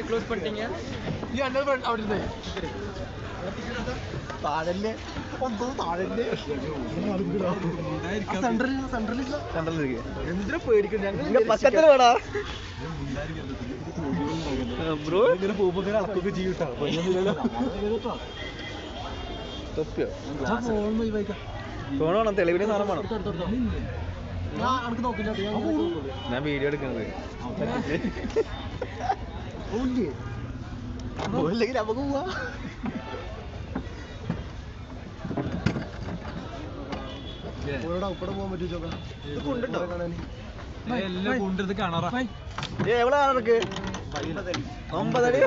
Close பண்ணிட்டீங்க. താഴല്ലേ എന്തിനാ പേടിക്കുന്നത്? പക്കത്തിൽ വേടാ ബ്രോ. ഇങ്ങനെ പോകുമ്പോ അളക്കൊക്കെ ചെയ്യൂട്ടാ. തൊപ്പിയോ ഫോൺ വേണം, തെളിവിന് സാധനം വേണം. ഞാൻ വീഡിയോ എടുക്കുന്നത് പോയില്ലെങ്കിൽ നമുക്ക് പോവാ. ഉപ്പടെ പോകാൻ പറ്റുമോ? കൊണ്ടുണ്ടോ എല്ലാം കൊണ്ടത് കാണാറാ. എവിടെ കാണാറക്ക് 9 അടി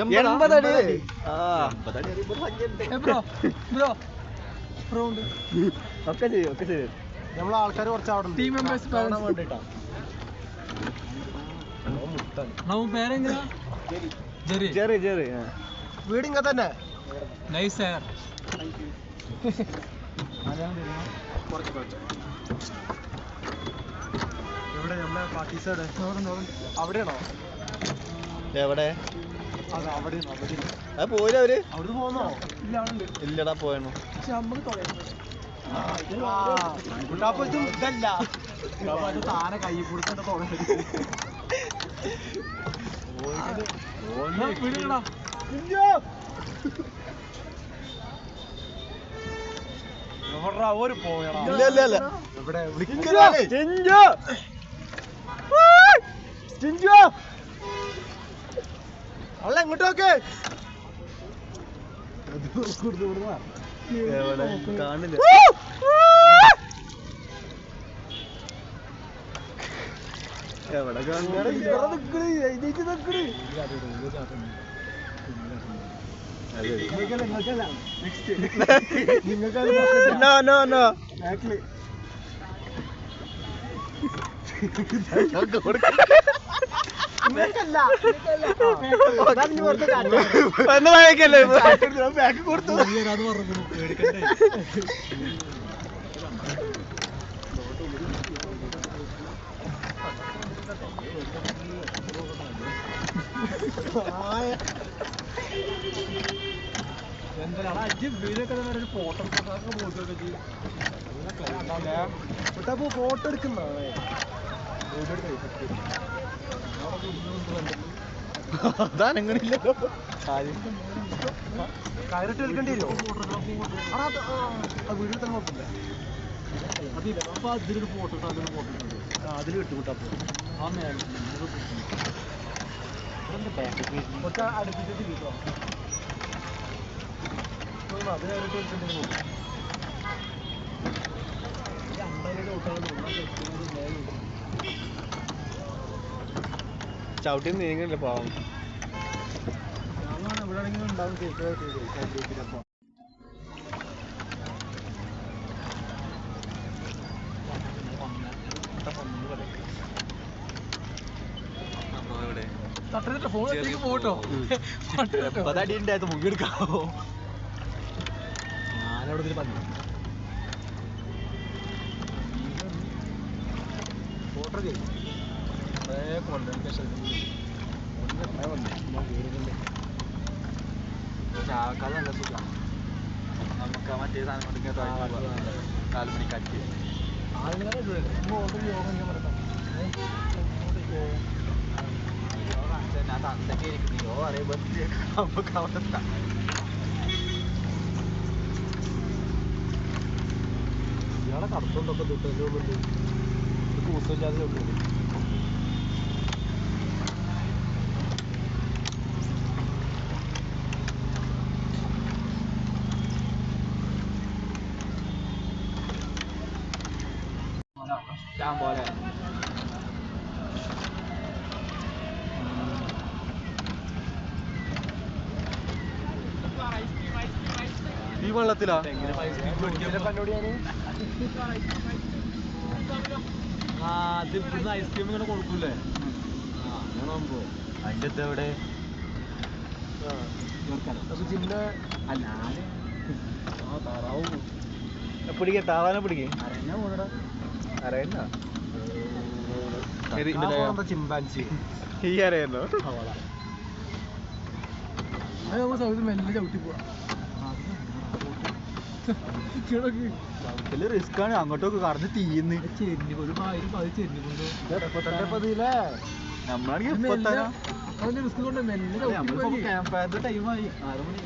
80 അടി. ഒക്കെ ചെയ്യും, ഒക്കെ ചെയ്യും. നമ്മളെ ആൾക്കാർ കുറച്ച് അവിടെ ടീം മെമ്പേഴ്സ് വേണ്ടിട്ടാ. പേരെങ്ങനെയാ? ജെറി. ജെറി വീട് ഇങ്ങനെ തന്നെ. നൈസ് യാർ. എവിടെ നമ്മളെ പാർട്ടീസോടെ? അവിടെയാണോ? എവിടെ? അത് പോയില്ല അവര്. അവിടുന്ന് പോന്നോ? ഇല്ലടാ പോയണോ. പക്ഷെ നമ്മള് ഇതല്ല താനെ കൈ കൊടുക്കണ്ട ഒരു പോയടാ. ഇവിടെ അല്ല എങ്ങോട്ടൊക്കെ കാണില്ല. എവിടെ ബാക്ക് കൊടുത്തു. എന്താണ് അജിബിയിലൊക്കെ ഫോട്ടോ ഫോട്ടോ എടുക്കുന്ന അതാണെങ്ങനെയില്ലല്ലോ. കയറിട്ട് എടുക്കേണ്ടി വരുമോ? വീഡിയോ തന്നെ നോക്കില്ല. അപ്പൊ അതിലൊരു ഫോട്ടോ അതിൽ കിട്ടും. കുറച്ച് അടുപ്പിച്ചിട്ട് കിട്ടോ? അതിനായിട്ട് എടുക്കേണ്ടി നോക്കും. ചവിട്ടി നീങ്ങില്ല പാവം. ഇവിടെ ആണെങ്കിലും ഉണ്ടാവും ചേച്ചിപ്പം. ഫോട്ടോ അടിയുണ്ടായത് മുങ്ങിയെടുക്കാവോ? ഞാനവിടെ പറഞ്ഞു ഫോട്ടോ ആൾക്കാർ നല്ല സുഖം. നമുക്ക് മറ്റേ സാധനം 4 മണിക്കാറ്റ് ആളുകളെ ഞാൻ തന്തൊക്കെ ഇരിക്കുന്നോ അറിയുമ്പോ നമുക്ക് അവിടെ എത്താം. ഇയാളെ കടത്തുണ്ടൊക്കെ തൊട്ടുണ്ട് കൂസമില്ലാതെ ഉള്ളൂ. പോലെ ഈ വെള്ളത്തിലാ അത് ഇവിടുന്ന് ഐസ്ക്രീം ഇങ്ങനെ കൊടുക്കൂലേ? അങ്ങനാകുമ്പോ അതിൻ്റെ എവിടെ ജില്ല താറാവും പിടിക്കേ താവാനെ പിടിക്കേ അറിയണ്ട ചിമ്പാൻസി ഈ അറിയാലോ മെല്ലെ ചവിട്ടി പോവാ റിസ്ക് ആണ് അങ്ങോട്ടൊക്കെ കടന്ന് തീയുന്നു നമ്മളാണെങ്കിൽ റിസ്ക് കൊണ്ട് മെല്ലെ ടൈമായി 6 മണി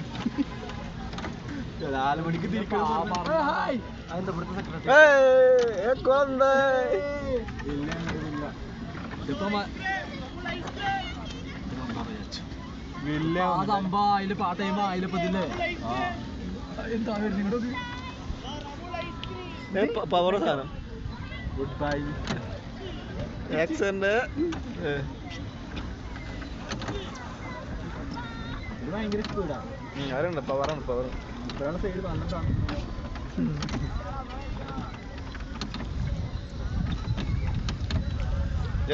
4 മണിക്ക് പവർ സാധനം ഗുഡ് ബൈ ആക്സിഡന്റ് ഭയങ്കര സ്പീഡാ ആരുണ്ട് പവറാണ് പവർ ഇപ്പോഴാണ് സൈഡ് വന്നിട്ടാണ്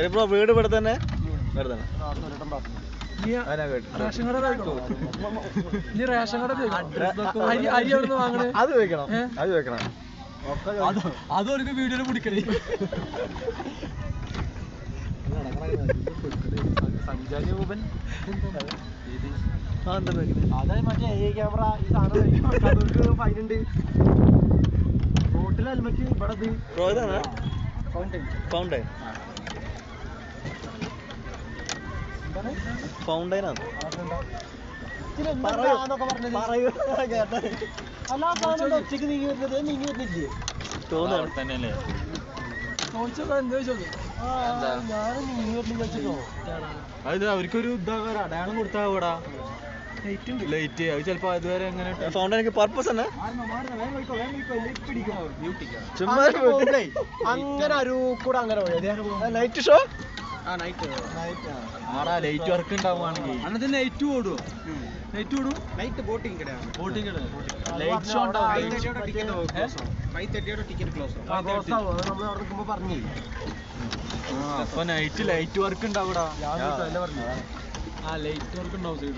ബ്രോ വീട് ഇവിടെ തന്നെ അത് വെക്കണം അത് വെക്കണം അതൊരു വീഡിയോയിൽ പിടിക്കണേ സഞ്ചാരി രൂപൻ അതെ മറ്റേ ക്യാമറ ഈ സാധനം ഫൈനുണ്ട് റോട്ടിൽ ഹെൽമെറ്റ് ഇവിടെ ഫൗണ്ടൈൻ ഫൗണ്ടൈനാണ് ഒറ്റക്ക് നീങ്ങി വരുന്നത് നീങ്ങി വരുന്നില്ലേ തോന്നുന്നു അത് അവർക്കൊരു അടയാളം കൊടുത്താ ഇവിടെ ലൈറ്റ് അത് ചിലപ്പോ അതുവരെ എങ്ങനെ ഫൗണ്ടൈൻ പർപ്പസ് തന്നെ അങ്ങനെ ഒരു കൂടെ അങ്ങനെ നൈറ്റ് ഷോ ആടാ ലൈറ്റ് വർക്ക് ഉണ്ടാവുകയാണെങ്കിൽ അന്നത്തെ നൈറ്റ് ഓടുവോ നൈറ്റ് ഓടും night boating boating light show പറഞ്ഞു അപ്പൊ നൈറ്റ് ലൈറ്റ് വർക്ക് ഉണ്ടാവൂടാ ആ ലൈറ്റ് വർക്ക് ഉണ്ടാവും സൈഡ്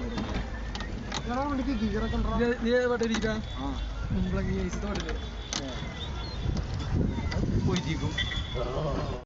പോയിരിക്കും